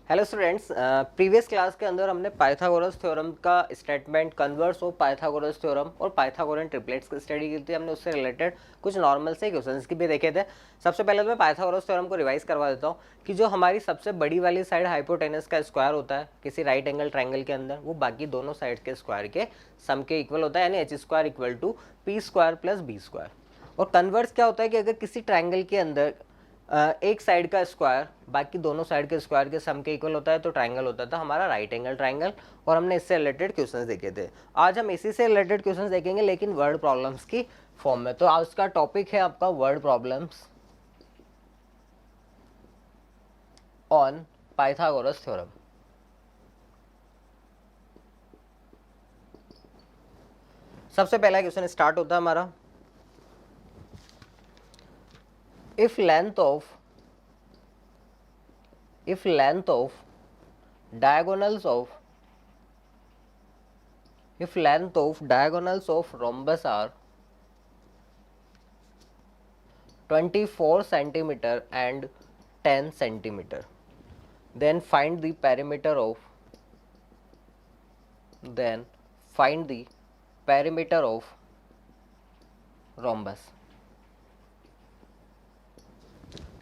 Hello students, previous class के अंदर हमने पाइथागोरस थ्योरम का statement, converse of Pythagoras theorem और पाइथागोरन ट्रिपलेट्स की स्टडी की थी। हमने उससे रिलेटेड कुछ नॉर्मल से क्वेश्चंस की भी देखे थे। सबसे पहले तो मैं पाइथागोरस थ्योरम को रिवाइज करवा देता हूँ कि जो हमारी सबसे बड़ी वाली साइड हाइपोटेनस का स्क्वायर होता है किसी राइट एंगल ट्राइंगल के अंदर, वो बाकी दोनों साइड के स्क्वायर के सम के इक्वल होता है, यानी H square equal to P square plus B square. और कन्वर्स क्या होता है कि अगर किसी ट्राइंगल के अंदर एक साइड का स्क्वायर बाकी दोनों साइड के स्क्वायर के सम के इक्वल होता है तो ट्राइंगल होता था हमारा राइट एंगल ट्राइंगल। और हमने इससे रिलेटेड क्वेश्चंस देखे थे। आज हम इसी से रिलेटेड क्वेश्चंस देखेंगे लेकिन वर्ड प्रॉब्लम्स की फॉर्म में। तो आज का टॉपिक है आपका word problems on Pythagoras theorem. सबसे पहला क्वेश्चन स्टार्ट होता है हमारा, if length of diagonals of rhombus are 24 centimeter and 10 centimeter, then find the perimeter of rhombus।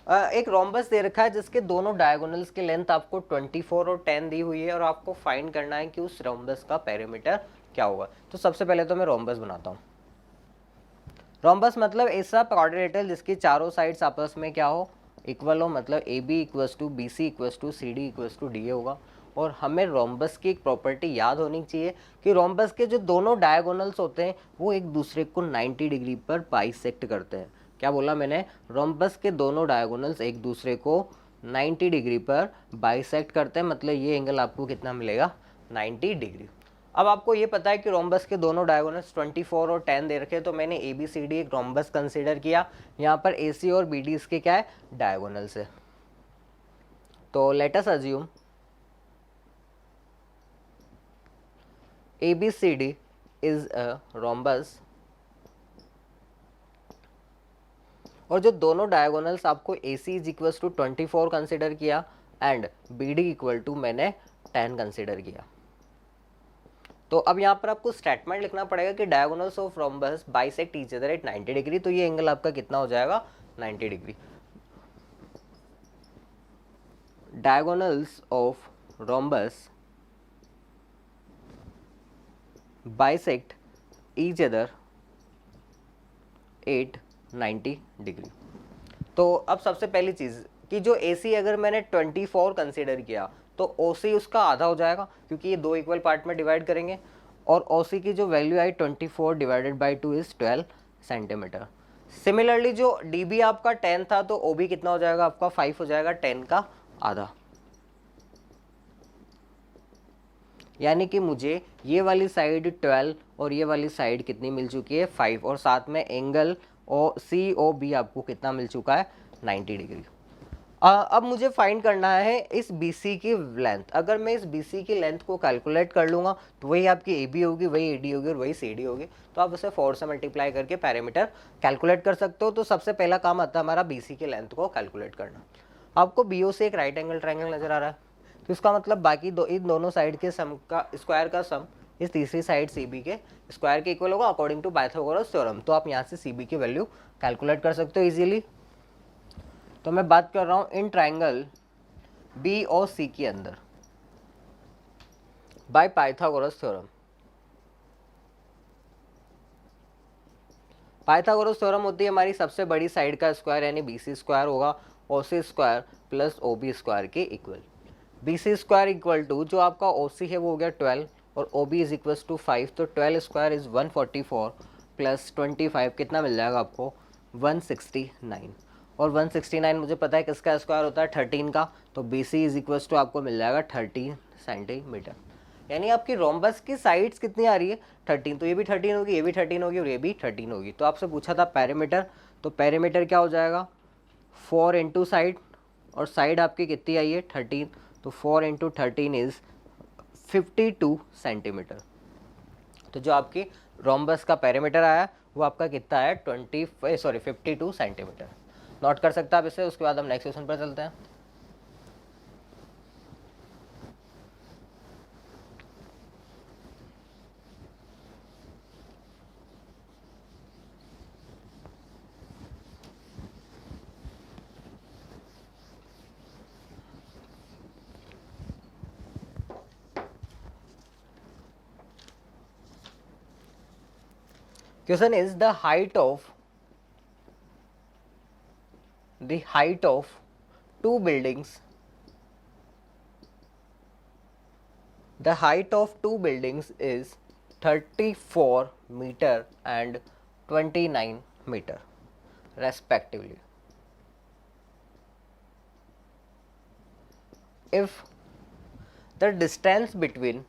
एक रोम्बस दे रखा है जिसके दोनों डायगोनल्स की लेंथ आपको 24 और 10 दी हुई है और आपको फाइंड करना है कि उस रोम्बस का पेरीमीटर क्या होगा। तो सबसे पहले तो मैं रोम्बस बनाता हूँ। रोम्बस मतलब ऐसा क्वाड्रिलेटरल जिसकी चारों साइड्स आपस में क्या हो, इक्वल हो, मतलब A B equals to B C equals to C D equals to D A होगा। और हमें रोम्बस की एक प्रॉपर्टी याद होनी चाहिए कि रोम्बस के जो दोनों डायगोनल्स होते हैं वो एक दूसरे को 90 डिग्री पर बाइसेक्ट करते हैं। क्या बोला मैंने? रोम्बस के दोनों डायगोनल्स एक दूसरे को 90 डिग्री पर बाइसेक्ट करते हैं, मतलब ये एंगल आपको कितना मिलेगा, 90 डिग्री। अब आपको ये पता है कि रोम्बस के दोनों डायगोनल्स 24 और 10 दे रखे, तो मैंने ए बी सी डी एक रोम्बस कंसीडर किया। यहाँ पर ए सी और बी डी इसके क्या है, डायगोनल्स है। तो let us assume ABCD is a rhombus और जो दोनों डायगोनल्स आपको AC is equal to 24 consider किया एंड BD इक्वल टू मैंने 10 कंसिडर किया। तो अब यहाँ पर आपको स्टेटमेंट लिखना पड़ेगा कि diagonals of rhombus bisect each other at 90 degree. तो ये एंगल आपका कितना हो जाएगा, 90 degree. Diagonals of rhombus bisect each other at 90 degree. तो अब सबसे पहली चीज़ कि जो AC अगर मैंने 24 कंसीडर किया तो OC उसका आधा हो जाएगा क्योंकि ये दो इक्वल पार्ट में डिवाइड करेंगे। और OC की जो value I 24 divided by 2 is 12 centimetre. Similarly जो DB आपका 10 था तो OB कितना हो जाएगा आपका 5 हो जाएगा, 10 का आधा। यानी कि मुझे ये वाली साइड 12 और ये वाली साइड कितनी मिल चुकी है, 5, और साथ में एंगल COB आपको कितना मिल चुका है, 90 डिग्री। अब मुझे फाइंड करना है इस BC की लेंथ। अगर मैं इस BC की लेंथ को कैलकुलेट कर लूँगा तो वही आपकी AB होगी, वही AD होगी और वही CD होगी। तो आप उसे 4 से मल्टीप्लाई करके पैरामीटर कैलकुलेट कर सकते हो। तो सबसे पहला काम आता है हमारा BC की लेंथ को कैलकुलेट करना। आपको BO से एक राइट एंगल ट्राइंगल नजर आ रहा है, तो इसका मतलब बाकी इन दोनों साइड के सम का स्क्वायर का सम इस तीसरी साइड CB के स्क्वायर के इक्वल होगा अकॉर्डिंग टू पाइथागोरस थ्योरम। तो आप यहाँ से CB की वैल्यू कैलकुलेट कर सकते हो इजीली। तो मैं बात कर रहा हूँ इन ट्राइंगल B और C के अंदर bye Pythagoras theorem. Pythagoras theorem होती है हमारी सबसे बड़ी साइड का स्क्वायर यानी BC स्क्वायर होगा OC square plus OB square के equal. BC square equal to जो आपका OC है वो हो गया 12 और OB इज इक्वल टू 5। तो 12 स्क्वायर इज 144 प्लस 25 कितना मिल जाएगा आपको, 169। और 169 मुझे पता है किसका स्क्वायर होता है, 13 का। तो BC इज इक्वल टू आपको मिल जाएगा 13 सेंटीमीटर। यानी आपकी रोम्बस की साइड्स कितनी आ रही है, 13। तो ये भी 13 होगी, ये भी 13 होगी और ये भी 13 होगी। तो आपसे पूछा था पेरीमीटर, तो पेरीमीटर क्या हो जाएगा, 4 इंटू साइड, और साइड आपकी कितनी आई है, 13। तो 4 इंटू 13 इज 52 सेंटीमीटर। तो जो आपकी रोम्बस का पेरीमीटर आया वो आपका कितना है, 52 सेंटीमीटर। नोट कर सकते हैं आप इसे। उसके बाद हम नेक्स्ट क्वेश्चन पर चलते हैं। Question is the height of two buildings. The height of two buildings is 34 meter and 29 meter respectively. If the distance between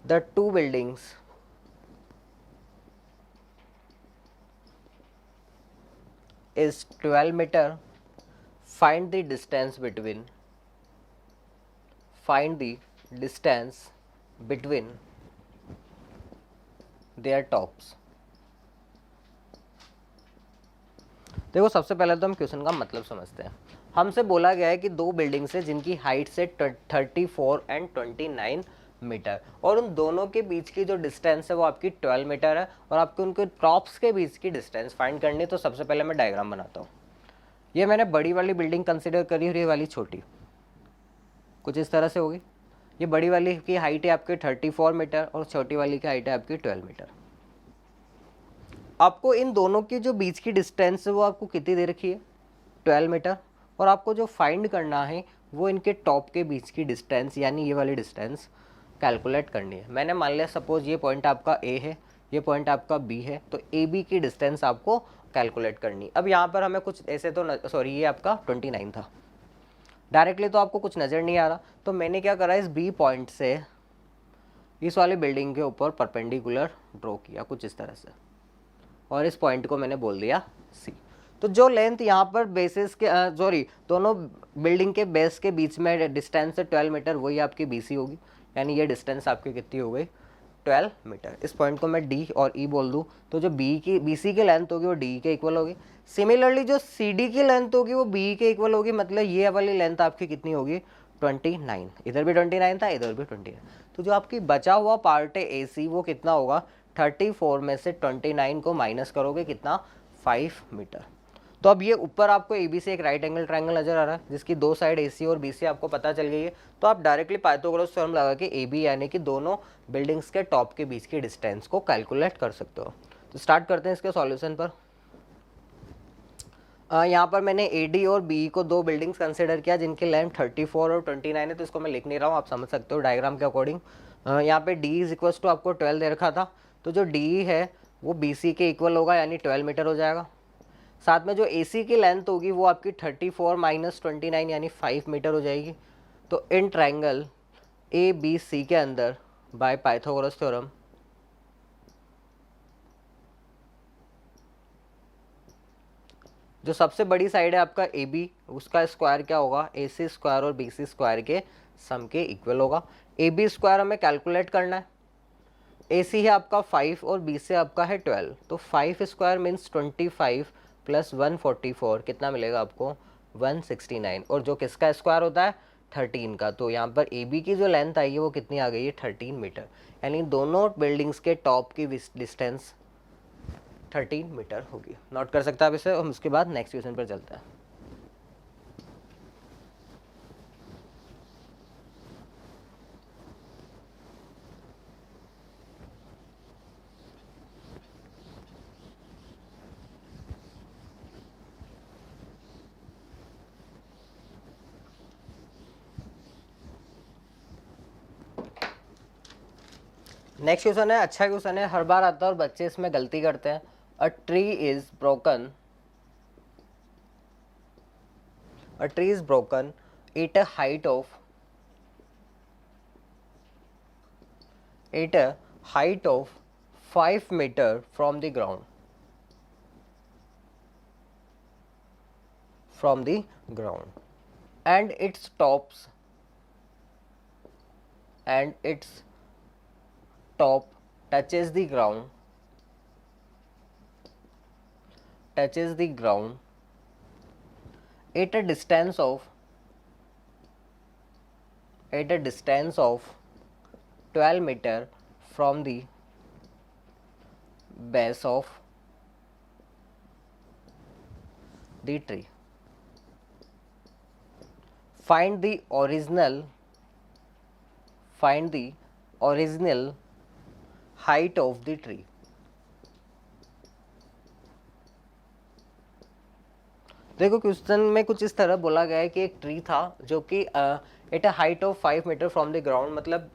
the two buildings is 12 meter, find the distance between their tops. देखो सबसे पहले तो हम question का मतलब समझते हैं। हमसे बोला गया है कि दो बिल्डिंग्स है जिनकी हाइट से 34 एंड 29 मीटर और उन दोनों के बीच की जो डिस्टेंस है वो आपकी 12 मीटर है और आपको उनके टॉप्स के बीच की डिस्टेंस फाइंड करनी है। तो सबसे पहले मैं डायग्राम बनाता हूँ। ये मैंने बड़ी वाली बिल्डिंग कंसिडर करी और ये वाली छोटी, कुछ इस तरह से होगी। ये बड़ी वाली की हाइट है आपकी 34 मीटर और छोटी वाली की हाइट है आपकी 12 मीटर। आपको इन दोनों की जो बीच की डिस्टेंस है वो आपको कितनी दे रखी है, 12 मीटर, और आपको जो फाइंड करना है वो इनके टॉप के बीच की डिस्टेंस यानी ये वाली डिस्टेंस कैलकुलेट करनी है। मैंने मान लिया सपोज ये पॉइंट आपका ए है, ये पॉइंट आपका बी है, तो ए बी की डिस्टेंस आपको कैलकुलेट करनी है। अब यहाँ पर हमें कुछ ऐसे तो सॉरी ये आपका 29 था, डायरेक्टली तो आपको कुछ नज़र नहीं आ रहा, तो मैंने क्या करा इस बी पॉइंट से इस वाली बिल्डिंग के ऊपर परपेंडिकुलर ड्रॉ किया कुछ इस तरह से, और इस पॉइंट को मैंने बोल दिया सी। तो जो लेंथ यहाँ पर बेसिस के दोनों बिल्डिंग के बेस के बीच में डिस्टेंस है 12 मीटर, वही आपकी बीसी होगी, यानी ये डिस्टेंस आपकी कितनी हो गई 12 मीटर। इस पॉइंट को मैं डी और ई बोल दूँ तो जो बीसी की लेंथ होगी वो डी के इक्वल होगी। सिमिलरली जो सी डी की लेंथ होगी वो बी के इक्वल होगी, मतलब ये वाली लेंथ आपकी कितनी होगी 29। इधर भी 29 था, इधर भी 29। तो जो आपकी बचा हुआ पार्ट है ए सी वो कितना होगा, 34 में से 29 को माइनस करोगे कितना 5 मीटर। तो अब ये ऊपर आपको ए बी से एक राइट एंगल ट्रायंगल नजर आ रहा है जिसकी दो साइड ए सी और बी सी आपको पता चल गई है। तो आप डायरेक्टली पाइथागोरस थ्योरम लगा के ए बी यानी कि दोनों बिल्डिंग्स के टॉप के बीच की डिस्टेंस को कैलकुलेट कर सकते हो। तो स्टार्ट करते हैं इसके सॉल्यूशन पर। यहाँ पर मैंने ए डी और बी को दो बिल्डिंग्स कंसिडर किया जिनकी लेंथ 34 और 29 है, तो इसको मैं लिख नहीं रहा हूँ, आप समझ सकते हो डायग्राम के अकॉर्डिंग। यहाँ पे डी इज इक्वल टू आपको 12 दे रखा था, तो जो डी है वो बी सी के इक्वल होगा यानी 12 मीटर हो जाएगा। साथ में जो ए सी की लेंथ होगी वो आपकी 34 माइनस 29 यानी 5 मीटर हो जाएगी। तो इन ट्रायंगल ए बी सी के अंदर बाय पाइथागोरस थ्योरम जो सबसे बड़ी साइड है आपका ए बी, उसका स्क्वायर क्या होगा, ए सी स्क्वायर और बी सी स्क्वायर के सम के इक्वल होगा। ए बी स्क्वायर हमें कैलकुलेट करना है, ए सी है आपका 5 और बी से आपका है 12, तो 5 स्क्वायर मीन्स 25 प्लस 144 कितना मिलेगा आपको 169, और जो किसका स्क्वायर होता है 13 का। तो यहाँ पर ए बी की जो लेंथ आई है वो कितनी आ गई है 13 मीटर, यानी दोनों बिल्डिंग्स के टॉप की डिस्टेंस 13 मीटर होगी। नोट कर सकते हैं आप इसे, और उसके बाद नेक्स्ट क्वेश्चन पर चलते हैं। नेक्स्ट क्वेश्चन है, अच्छा क्वेश्चन है, हर बार आता है और बच्चे इसमें गलती करते हैं। A tree is broken eight a height of 5 meter from the ground, and its top touches the ground at a distance of 12 meter from the base of the tree. Find the original find the original height of the tree. देखो question में कुछ इस तरह बोला गया है कि एक ट्री था जो कि at a height of 5 metre from the ground, मतलब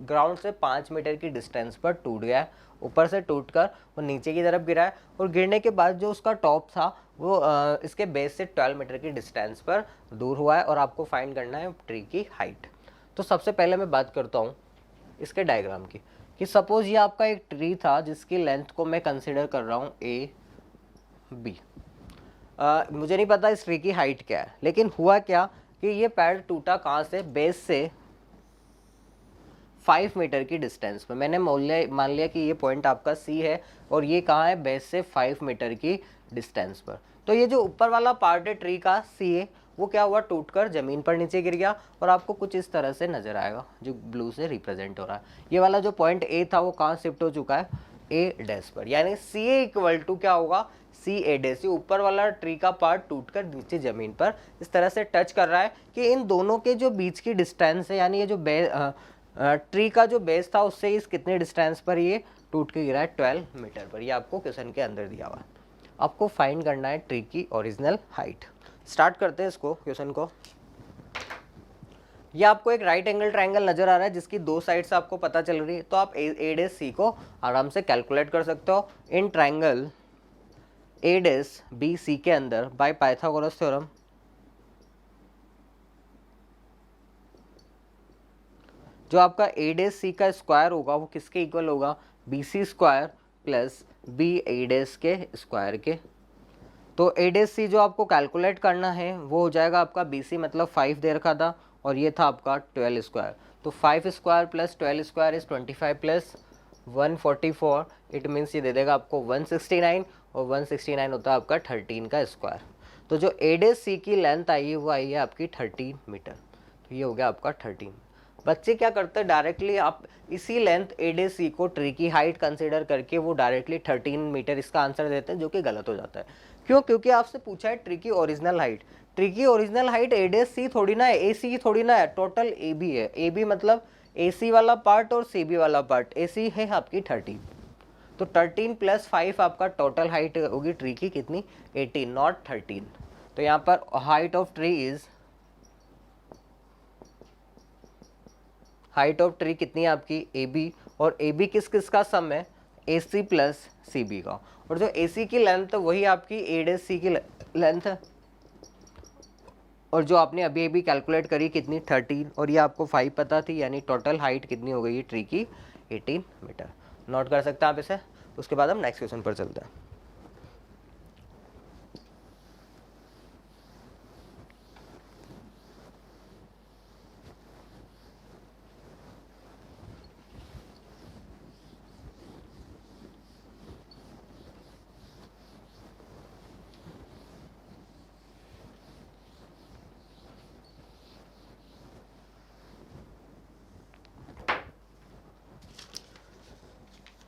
ग्राउंड से 5 मीटर की डिस्टेंस पर टूट गया है, ऊपर से टूटकर वो नीचे की तरफ गिरा है, और गिरने के बाद जो उसका टॉप था वो इसके बेस से 12 मीटर की डिस्टेंस पर दूर हुआ है, और आपको फाइंड करना है ट्री की हाइट। तो सबसे पहले मैं बात करता हूँ इसके डायग्राम की, कि सपोज ये आपका एक ट्री था जिसकी लेंथ को मैं कंसिडर कर रहा हूँ ए बी। मुझे नहीं पता इस ट्री की हाइट क्या है, लेकिन हुआ क्या कि ये पेड़ टूटा कहाँ से, बेस से 5 मीटर की डिस्टेंस पे। मैंने मान लिया कि ये पॉइंट आपका सी है और ये कहाँ है, बेस से 5 मीटर की डिस्टेंस पर। तो ये जो ऊपर वाला पार्ट है ट्री का सी है, वो क्या हुआ, टूटकर जमीन पर नीचे गिर गया, और आपको कुछ इस तरह से नजर आएगा जो ब्लू से रिप्रेजेंट हो रहा है। ये वाला जो पॉइंट ए था वो कहाँ शिफ्ट हो चुका है, ए डैश पर, यानी सी ए इक्वल टू क्या होगा, सी ए डैश। ये ऊपर वाला ट्री का पार्ट टूटकर नीचे जमीन पर इस तरह से टच कर रहा है कि इन दोनों के जो बीच की डिस्टेंस है, यानी ये जो ट्री का जो बेस था उससे इस कितने डिस्टेंस पर ये टूट के गिरा है, 12 मीटर पर। ये आपको क्वेश्चन के अंदर दिया हुआ है। आपको फाइंड करना है ट्री की ओरिजिनल हाइट। स्टार्ट करते हैं इसको, क्वेश्चन को। ये आपको एक राइट एंगल ट्रायंगल नजर आ रहा है जिसकी दो साइड से आपको पता चल रही है, तो आप ए डैश सी को आराम से कैलकुलेट कर सकते हो। In triangle A dash B C के अंदर बाय पाइथागोरस थ्योरम जो आपका ए डैश सी का स्क्वायर होगा वो किसके इक्वल होगा, B C square plus B A dash के स्क्वायर के। तो ए डैश सी जो आपको कैलकुलेट करना है वो हो जाएगा आपका बी सी, मतलब 5 दे रखा था, और ये था आपका 12 स्क्वायर। तो 5 square plus 12 square is 25 plus 144, it means ये दे देगा आपको 169, और 169 होता है आपका 13 का स्क्वायर। तो जो ए डैश सी की लेंथ आई है वो आई है आपकी 13 मीटर। तो ये हो गया आपका 13। बच्चे क्या करते हैं, डायरेक्टली आप इसी लेंथ ए डैश सी को ट्री की हाइट कंसीडर करके वो डायरेक्टली 13 मीटर इसका आंसर देते हैं, जो कि गलत हो जाता है। क्यों, क्योंकि आपसे पूछा है ट्री की ओरिजिनल हाइट। ट्री की ओरिजिनल हाइट ए डैश सी थोड़ी ना है, ए सी थोड़ी ना है, टोटल ए बी है। ए बी मतलब ए सी वाला पार्ट और सी बी वाला पार्ट। ए सी है आपकी 13, तो 13 प्लस 5 आपका टोटल हाइट होगी ट्री की कितनी, 18, नॉट 13। तो यहाँ पर height of tree is, height of tree कितनी है आपकी, ए बी, और ए बी किस किस का सम है, ए सी प्लस सी बी का। और जो ए सी की लेंथ वही आपकी ए डैश सी की लेंथ है, और जो आपने अभी अभी कैलकुलेट करी कितनी, 13, और ये आपको 5 पता थी, यानी टोटल हाइट कितनी हो गई ट्री की, 18 मीटर। नोट कर सकते हैं आप इसे। उसके बाद हम नेक्स्ट क्वेश्चन पर चलते हैं।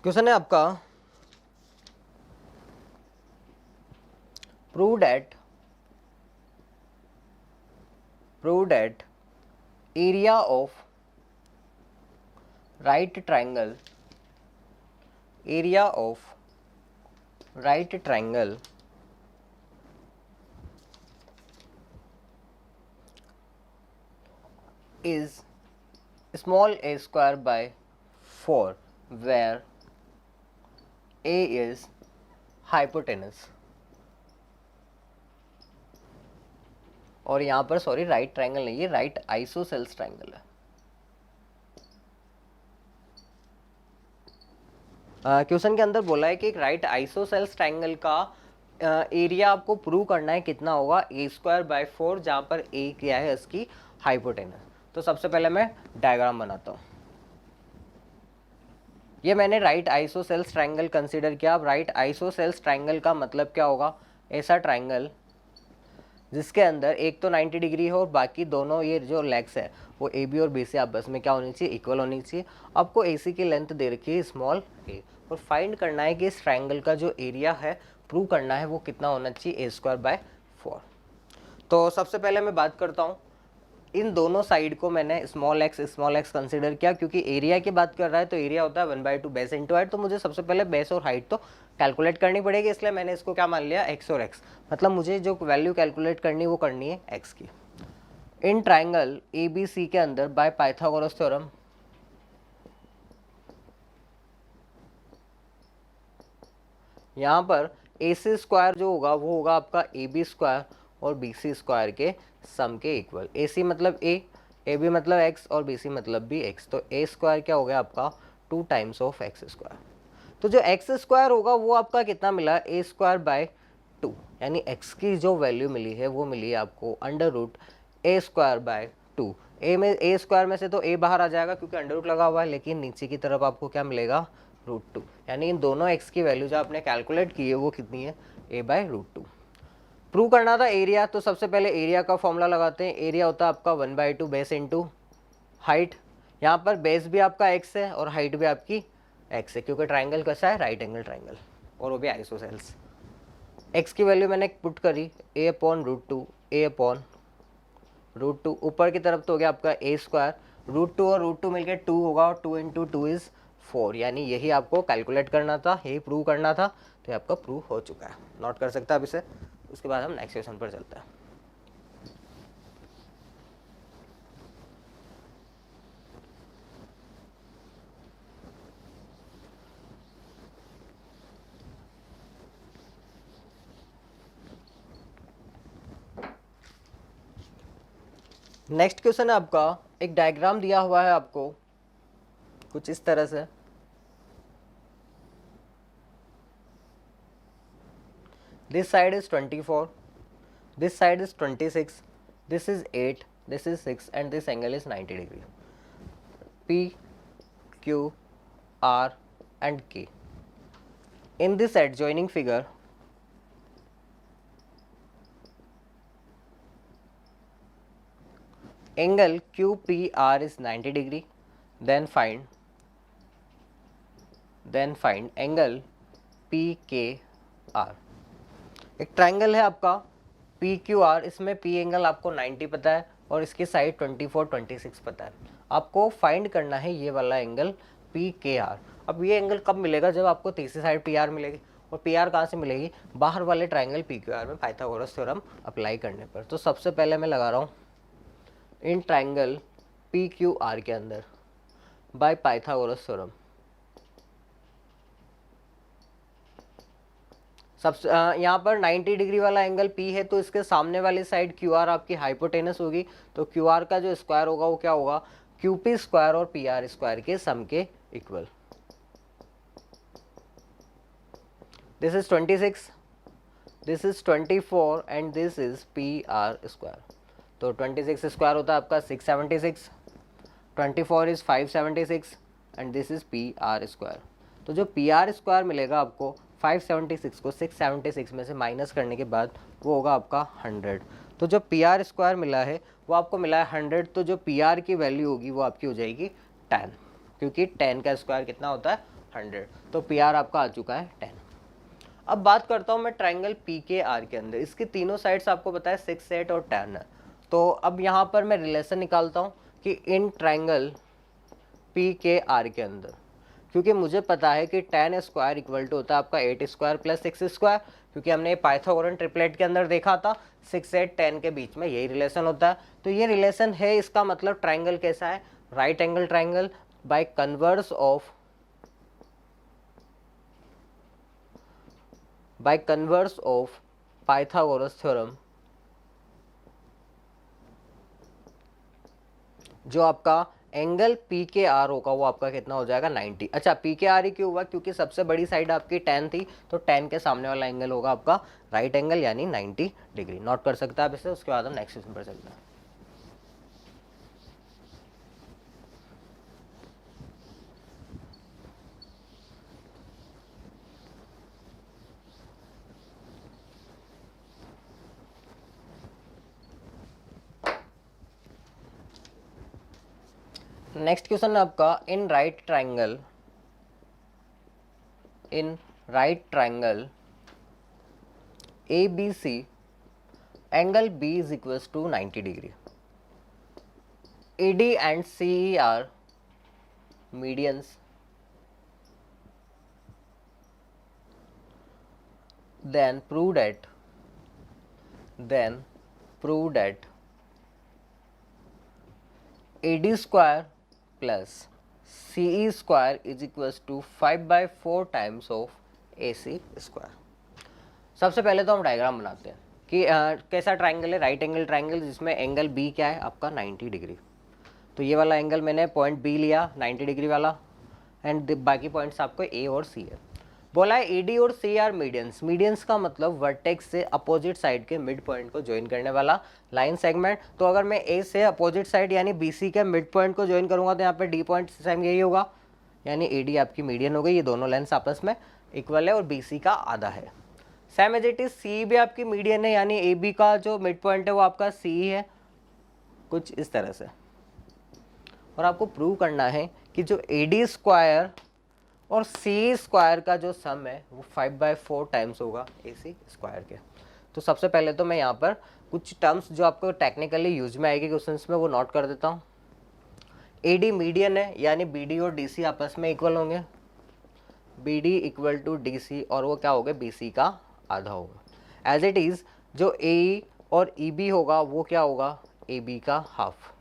क्वेश्चन है आपका, prove that area of right triangle is small a square by 4 where A is hypotenuse। और यहाँ पर सॉरी राइट ट्रायंगल नहीं है, राइट आइसोसेल्स ट्रायंगल है। क्वेश्चन के अंदर बोला है कि एक राइट आइसोसेल्स ट्रायंगल का एरिया आपको प्रूव करना है, कितना होगा, ए स्क्वायर बाय 4, जहाँ पर ए क्या है इसकी हाइपोटेनस। तो सबसे पहले मैं डायग्राम बनाता हूँ। ये मैंने राइट आइसोसेल्स ट्रायंगल कंसीडर किया। अब राइट आइसोसेल्स ट्रायंगल का मतलब क्या होगा, ऐसा ट्रायंगल जिसके अंदर एक तो 90 डिग्री हो और बाकी दोनों ये जो लेग्स है वो ए बी और बी से आपस में क्या होनी चाहिए, इक्वल होनी चाहिए। आपको ए सी की लेंथ दे रखी है स्मॉल ए, और फाइंड करना है कि इस ट्रायंगल का जो एरिया है प्रूव करना है वो कितना होना चाहिए, ए स्क्वायर बाय 4। तो सबसे पहले मैं बात करता हूँ इन दोनों साइड को मैंने स्मॉल एक्स कंसिडर किया, क्योंकि एरिया की बात कर रहा है तो एरिया होता है 1/2 बेस इंटू हाइट। तो मुझे सबसे पहले बेस और हाइट तो कैलकुलेट करनी पड़ेगी, इसलिए मैंने इसको क्या मान लिया, एक्स और एक्स। मतलब मुझे जो वैल्यू कैलकुलेट करनी वो करनी है एक्स की। In triangle A B C के अंदर बाय पाइथागोरस थ्योरम, यहाँ पर ए सी स्क्वायर जो होगा वो होगा आपका ए बी स्क्वायर और बी सी स्क्वायर के सम के इक्वल। ए सी मतलब ए बी मतलब एक्स और बी सी मतलब भी एक्स। तो ए स्क्वायर क्या हो गया आपका 2 टाइम्स ऑफ एक्स स्क्वायर। तो जो एक्स स्क्वायर होगा वो आपका कितना मिला, ए स्क्वायर बाय 2, यानी एक्स की जो वैल्यू मिली है वो मिली है आपको under root A square by 2। A square में से तो ए बाहर आ जाएगा क्योंकि अंडर रूट लगा हुआ है, लेकिन नीचे की तरफ आपको क्या मिलेगा, √2। यानी इन दोनों एक्स की वैल्यू जो आपने कैलकुलेट की है वो कितनी है, a बाय √2। प्रूव करना था एरिया, तो सबसे पहले एरिया का फॉर्मूला लगाते हैं। एरिया होता है आपका 1/2 बेस इंटू हाइट। यहाँ पर बेस भी आपका एक्स है और हाइट भी आपकी एक्स है, क्योंकि ट्राइंगल कैसा है, राइट एंगल ट्राइंगल, और वो भी आइसोसेल्स। एक्स की वैल्यू मैंने पुट करी a/√2, a/√2। ऊपर की तरफ तो हो गया आपका a स्क्वायर, √2 और √2 मिलकर 2 होगा, और 2 × 2 इज 4। यानी यही आपको कैलकुलेट करना था, यही प्रूव करना था। तो ये आपका प्रूव हो चुका है, नोट कर सकते हैं आप इसे। उसके बाद हम नेक्स्ट क्वेश्चन पर चलते हैं। नेक्स्ट क्वेश्चन है आपका, एक डायग्राम दिया हुआ है आपको कुछ इस तरह से। This side is 24, this side is 26, this is 8, this is 6 and this angle is 90 degree. P, Q, R and K. In this adjoining figure, angle QPR is 90 degree. Then find angle PKR. एक triangle है आपका PQR, इसमें P angle आपको 90 पता है और इसकी side 24, 26 पता है। आपको फाइंड करना है ये वाला एंगल PKR। अब ये एंगल कब मिलेगा, जब आपको तीसरी साइड PR मिलेगी। और PR कहाँ से मिलेगी, बाहर वाले ट्राइंगल PQR में पाइथागोरस थ्योरम अप्लाई करने पर। तो सबसे पहले मैं लगा रहा हूँ इन ट्राइंगल PQR के अंदर बाय पाइथागोरस थ्योरम। सबसे यहाँ पर 90 डिग्री वाला एंगल P है, तो इसके सामने वाली साइड QR आपकी हाइपोटेनस होगी। तो QR का जो स्क्वायर होगा वो क्या होगा, QP स्क्वायर और PR स्क्वायर के सम के equal. This is 26, this is 24 and this is PR square. तो 26 स्क्वायर होता है आपका 676, 24 is 576 and this is PR square. तो जो PR स्क्वायर मिलेगा आपको 576 को 676 में से माइनस करने के बाद वो होगा आपका 100। तो जो PR स्क्वायर मिला है वो आपको मिला है 100। तो जो PR की वैल्यू होगी वो आपकी हो जाएगी 10, क्योंकि 10 का स्क्वायर कितना होता है 100। तो PR आपका आ चुका है 10। अब बात करता हूँ मैं ट्राइंगल PKR के अंदर। इसकी तीनों साइड्स आपको पता है 6, 8 और 10 है। तो अब यहाँ पर मैं रिलेशन निकालता हूँ कि इन ट्राइंगल PKR के अंदर, क्योंकि मुझे पता है कि 10 स्क्वायर इक्वल टू होता है आपका 8 स्क्वायर प्लस 6 स्क्वायर, क्योंकि हमने पाइथागोरन ट्रिपलेट के अंदर देखा था 6, 8, 10 के बीच में यही रिलेशन होता है। तो ये रिलेशन है, इसका मतलब ट्राइंगल कैसा है, right angle triangle by converse of Pythagoras theorem. जो आपका एंगल PKR होगा वो आपका कितना हो जाएगा 90। अच्छा, PKR ही क्यों हुआ, क्योंकि सबसे बड़ी साइड आपकी 10 थी, तो 10 के सामने वाला एंगल होगा आपका राइट एंगल यानी 90 डिग्री। नोट कर सकते हैं आप इसे। उसके बाद हम नेक्स्ट क्वेश्चन पर चलते हैं। नेक्स्ट क्वेश्चन है आपका in right triangle ABC angle B is equal to 90 degree. AD and CE are medians, then prove that AD square plus CE square is equals to 5/4 times of AC square. सबसे पहले तो हम diagram बनाते हैं कि कैसा triangle है, right angle triangle, जिसमें एंगल बी क्या है आपका 90 डिग्री। तो ये वाला एंगल मैंने पॉइंट बी लिया 90 डिग्री वाला, एंड बाकी पॉइंट्स आपको ए और सी है। बोला है एडी और सी आर मीडियंस। मीडियंस का मतलब वर्टेक्स से अपोजिट साइड के मिड पॉइंट को ज्वाइन करने वाला लाइन सेगमेंट। तो अगर मैं ए से अपोजिट साइड यानी बी सी के मिड पॉइंट को ज्वाइन करूंगा तो यहाँ पे डी पॉइंट सेम यही होगा, यानी ए डी आपकी मीडियन हो गई। ये दोनों लेंस आपस में इक्वल है और बी सी का आधा है। Same as it is C भी आपकी मीडियन है, यानी ए बी का जो मिड पॉइंट है वो आपका सी है, कुछ इस तरह से। और आपको प्रूव करना है कि जो ए डी स्क्वायर और सी स्क्वायर का जो सम है वो 5/4 टाइम्स होगा ए सी स्क्वायर के। तो सबसे पहले तो मैं यहाँ पर कुछ टर्म्स जो आपको टेक्निकली यूज में आएगी क्वेश्चंस में वो नोट कर देता हूँ। ए डी मीडियन है, यानी बी डी और डी सी आपस में इक्वल होंगे, B D equal to D C, और वो क्या होगा बी सी का आधा होगा। एज इट इज़ जो ए और ई बी होगा वो क्या होगा ए बी का हाफ।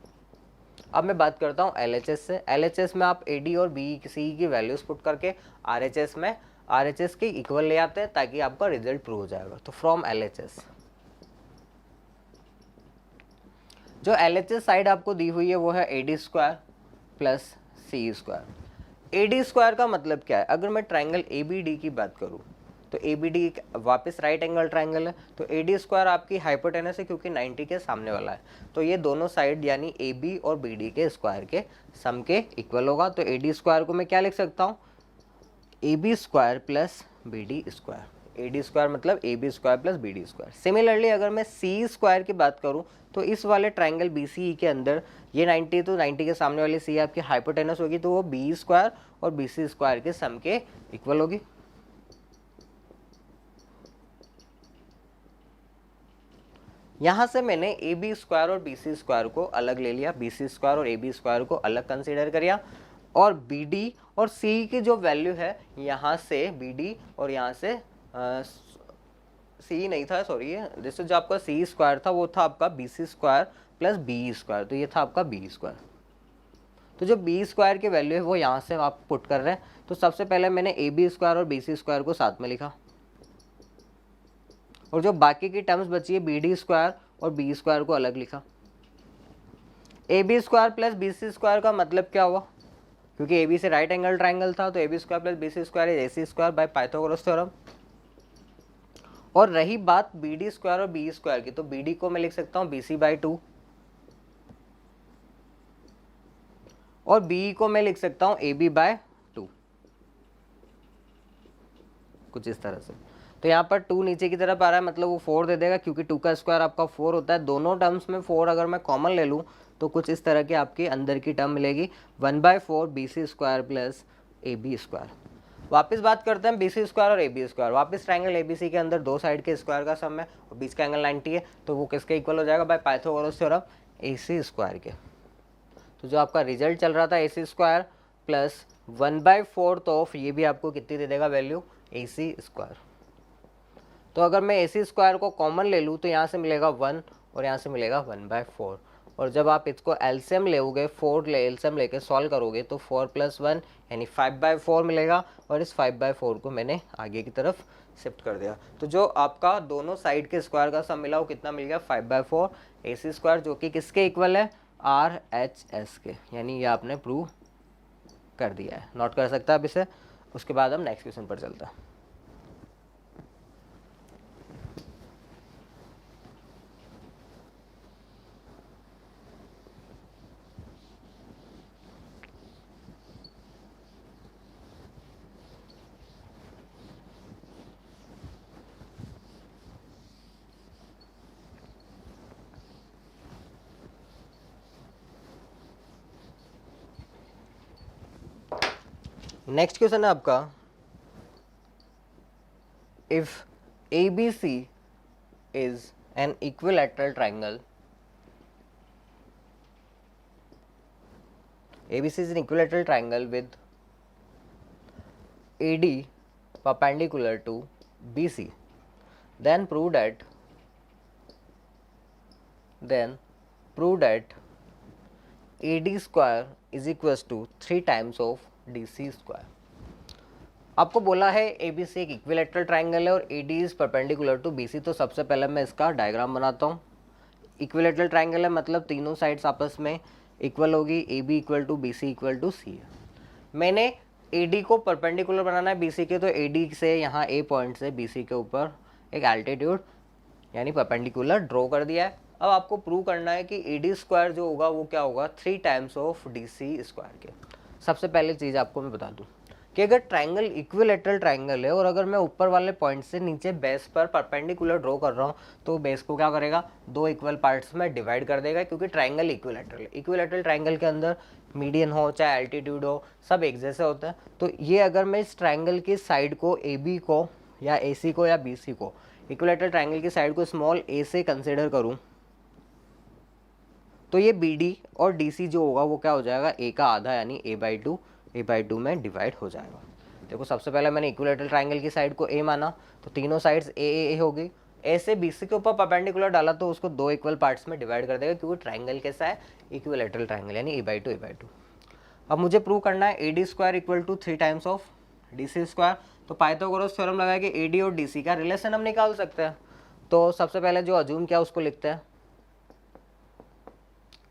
अब मैं बात करता हूँ LHS से। LHS में आप AD और BC की वैल्यूज पुट करके RHS में RHS के इक्वल ले आते हैं ताकि आपका रिजल्ट प्रूव हो जाएगा। तो फ्रॉम LHS, जो LHS साइड आपको दी हुई है वो है AD square plus CE square. AD square का मतलब क्या है, अगर मैं ट्राइंगल ABD की बात करूँ तो ABD वापस राइट एंगल ट्राइंगल है, तो AD स्क्वायर आपकी हाइपोटेनस है क्योंकि 90 के सामने वाला है। तो ये दोनों साइड यानी AB और BD के स्क्वायर के सम के इक्वल होगा। तो AD स्क्वायर को मैं क्या लिख सकता हूँ, AB square plus BD square. AD square मतलब AB square plus BD square. Similarly अगर मैं CE स्क्वायर की बात करूँ तो इस वाले ट्राइंगल BCE के अंदर ये 90, तो 90 के सामने वाली C आपकी हाइपोटेनस होगी, तो वो BE स्क्वायर और BC स्क्वायर के सम के इक्वल होगी। यहाँ से मैंने ए बी स्क्वायर और बी सी स्क्वायर को अलग ले लिया, बी सी स्क्वायर और ए बी स्क्वायर को अलग कंसीडर किया, और बी डी और सी की जो वैल्यू है यहाँ से बी डी और यहाँ से सी नहीं था, सॉरी, जैसे जो आपका सी स्क्वायर था वो था आपका B C square plus B square, तो ये था आपका बी स्क्वायर। तो जो बी स्क्वायर की वैल्यू है वो यहाँ से आप पुट कर रहे हैं। तो सबसे पहले मैंने ए बी स्क्वायर और बी सी स्क्वायर को साथ में लिखा, और जो बाकी की टर्म्स बची है बी डी स्क्वायर और बी स्क्वायर को अलग लिखा। A B square plus B C square का मतलब क्या हुआ, क्योंकि ए बी से राइट एंगल ट्राइंगल था, तो A B square plus B C square is A C square by Pythagoras theorem. और रही बात बी डी स्क्वायर और बी स्क्वायर की, तो बी डी को मैं लिख सकता हूँ बी सी बाई 2 और बी को मैं लिख सकता हूँ ए बी बाय 2, कुछ इस तरह से। तो यहाँ पर 2 नीचे की तरफ आ रहा है, मतलब वो 4 दे देगा, क्योंकि 2 का स्क्वायर आपका 4 होता है। दोनों टर्म्स में 4 अगर मैं कॉमन ले लूँ तो कुछ इस तरह के आपके अंदर की टर्म मिलेगी, 1/4 B C square plus A B square. वापस बात करते हैं बी सी स्क्वायर और ए बी स्क्वायर। वापस ट्राइंगल ए बी सी के अंदर दो साइड के स्क्वायर का सम है और बीच का एंगल 90 है, तो वो किसके इक्वल हो जाएगा, by Pythagoras theorem A C square के। तो जो आपका रिजल्ट चल रहा था A C square plus 1/4 of ये भी आपको कितनी दे देगा वैल्यू, ए सी स्क्वायर। तो अगर मैं ए सी स्क्वायर को कॉमन ले लूँ तो यहाँ से मिलेगा 1 और यहाँ से मिलेगा 1/4, और जब आप इसको एलसीएम लोगे 4 एलसीएम लेके सॉल्व करोगे तो 4 + 1 यानी 5/4 मिलेगा, और इस 5/4 को मैंने आगे की तरफ शिफ्ट कर दिया। तो जो आपका दोनों साइड के स्क्वायर का सम मिला वो कितना मिल गया, 5/4 ए सी स्क्वायर, जो कि किसके इक्वल है, RHS के, यानी ये आपने प्रूव कर दिया है। नोट कर सकता है आप इसे। उसके बाद हम नेक्स्ट क्वेश्चन पर चलते हैं। नेक्स्ट क्वेश्चन है आपका, if ABC is an equilateral triangle ABC is an equilateral triangle with AD perpendicular to BC. Then prove that AD square is equals to 3 times of DC square. आपको बोला है ABC एक equilateral triangle है और AD is perpendicular to BC। तो सबसे पहले मैं इसका डायग्राम बनाता हूँ। इक्विलेटरल ट्राइंगल है मतलब तीनों साइड्स आपस में इक्वल होगी, AB equal to BC equal to C है। मैंने AD को परपेंडिकुलर बनाना है BC के, तो AD से यहाँ A पॉइंट से BC के ऊपर एक एल्टीट्यूड यानी परपेंडिकुलर ड्रॉ कर दिया है। अब आपको प्रूव करना है कि AD स्क्वायर जो होगा वो क्या होगा, 3 टाइम्स ऑफ DC स्क्वायर के। सबसे पहले चीज़ आपको मैं बता दूँ कि अगर ट्राइंगल इक्विलेटरल ट्राइंगल है और अगर मैं ऊपर वाले पॉइंट से नीचे बेस पर परपेंडिकुलर ड्रॉ कर रहा हूँ तो बेस को क्या करेगा, 2 इक्वल पार्ट्स में डिवाइड कर देगा, क्योंकि ट्राइंगल इक्विलेटरल है। इक्विलेटरल ट्राइंगल के अंदर मीडियन हो चाहे एल्टीट्यूड हो सब एक जैसे होता है। तो ये अगर मैं इस ट्राइंगल की साइड को AB को या AC को या BC को, इक्विलेटरल ट्राइंगल की साइड को स्मॉल a से कंसिडर करूँ तो ये BD और DC जो होगा वो क्या हो जाएगा, A का आधा यानी A/2 में डिवाइड हो जाएगा। देखो सबसे पहले मैंने इक्विलेटरल ट्राइंगल की साइड को A माना तो तीनों साइड्स A होगी। A से BC के ऊपर परपेंडिकुलर डाला तो उसको 2 इक्वल पार्ट्स में डिवाइड कर देगा, क्योंकि ट्राइंगल कैसा है, इक्विलेटरल ट्राइंगल यानी A/2। अब मुझे प्रूव करना है AD square equal to 3 times of DC square. तो पाइथागोरस थ्योरम लगा के AD और DC का रिलेशन हम निकाल सकते हैं। तो सबसे पहले जो अज्यूम किया उसको लिखते हैं,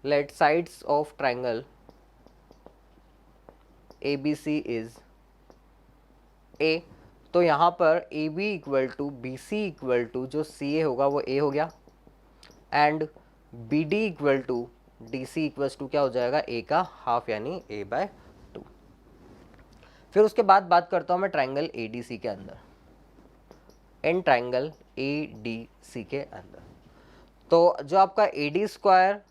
let sides of triangle ABC is A। तो यहाँ पर AB equal to BC equal to जो CA होगा वो A हो गया, and BD equal to DC equals to क्या हो जाएगा, A का हाफ यानी A/2। फिर उसके बाद बात करता हूँ मैं ट्राइंगल ADC के अंदर, इन ट्राइंगल ADC के अंदर तो जो आपका AD square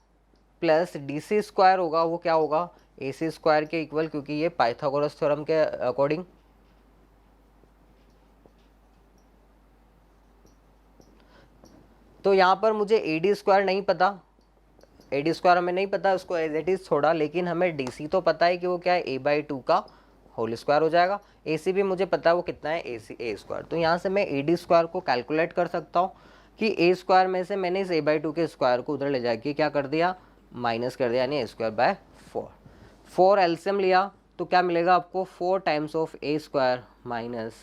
plus DC square होगा वो क्या होगा, AC स्क्वायर के इक्वल, क्योंकि ये पाइथागोरस थ्योरम के अकॉर्डिंग। तो यहाँ पर मुझे AD स्क्वायर नहीं पता, AD स्क्वायर हमें नहीं पता, उसको एज इट इज छोड़ा, लेकिन हमें DC तो पता है कि वो क्या है, A/2 का होल स्क्वायर हो जाएगा। AC भी मुझे पता है वो कितना है, A स्क्वायर। तो यहाँ से मैं AD स्क्वायर को कैलकुलेट कर सकता हूँ कि A स्क्वायर में से मैंने इस A/2 के स्क्वायर को उधर ले जाके क्या कर दिया, माइनस कर दिया, यानी A²/4। 4 एलसीएम लिया तो क्या मिलेगा आपको, 4 times of A square minus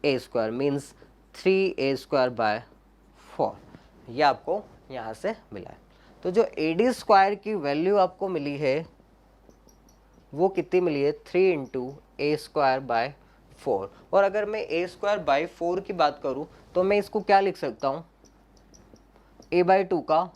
A square means 3A²/4। ये आपको यहाँ से मिला है। तो जो AD स्क्वायर की वैल्यू आपको मिली है वो कितनी मिली है, 3 इंटू A²/4। और अगर मैं A²/4 की बात करूँ तो मैं इसको क्या लिख सकता हूँ, A/2 का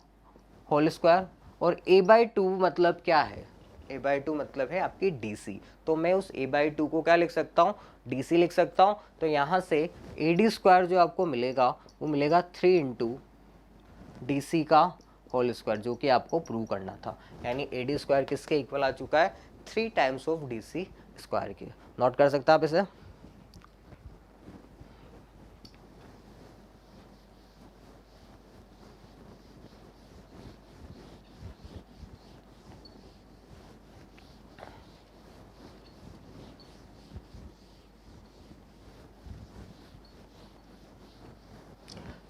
होल स्क्वायर। और A/2 मतलब क्या है, A/2 मतलब है आपकी DC। तो मैं उस A/2 को क्या लिख सकता हूँ, DC लिख सकता हूँ। तो यहाँ से AD स्क्वायर जो आपको मिलेगा वो मिलेगा 3 इंटू DC का होल स्क्वायर, जो कि आपको प्रूव करना था। यानी AD स्क्वायर किसके इक्वल आ चुका है, 3 टाइम्स ऑफ DC स्क्वायर के। नोट कर सकते हैं आप इसे।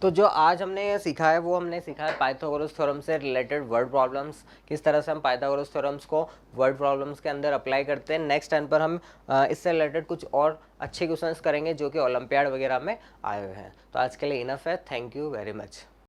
तो जो आज हमने सीखा है वो हमने सीखा है पाइथागोरस थ्योरम से रिलेटेड वर्ड प्रॉब्लम्स, किस तरह से हम पाइथागोरस थ्योरम्स को वर्ड प्रॉब्लम्स के अंदर अप्लाई करते हैं। नेक्स्ट टाइम पर हम इससे रिलेटेड कुछ और अच्छे क्वेश्चंस करेंगे जो कि ओलंपियाड वगैरह में आए हुए हैं। तो आज के लिए इनफ है, थैंक यू वेरी मच।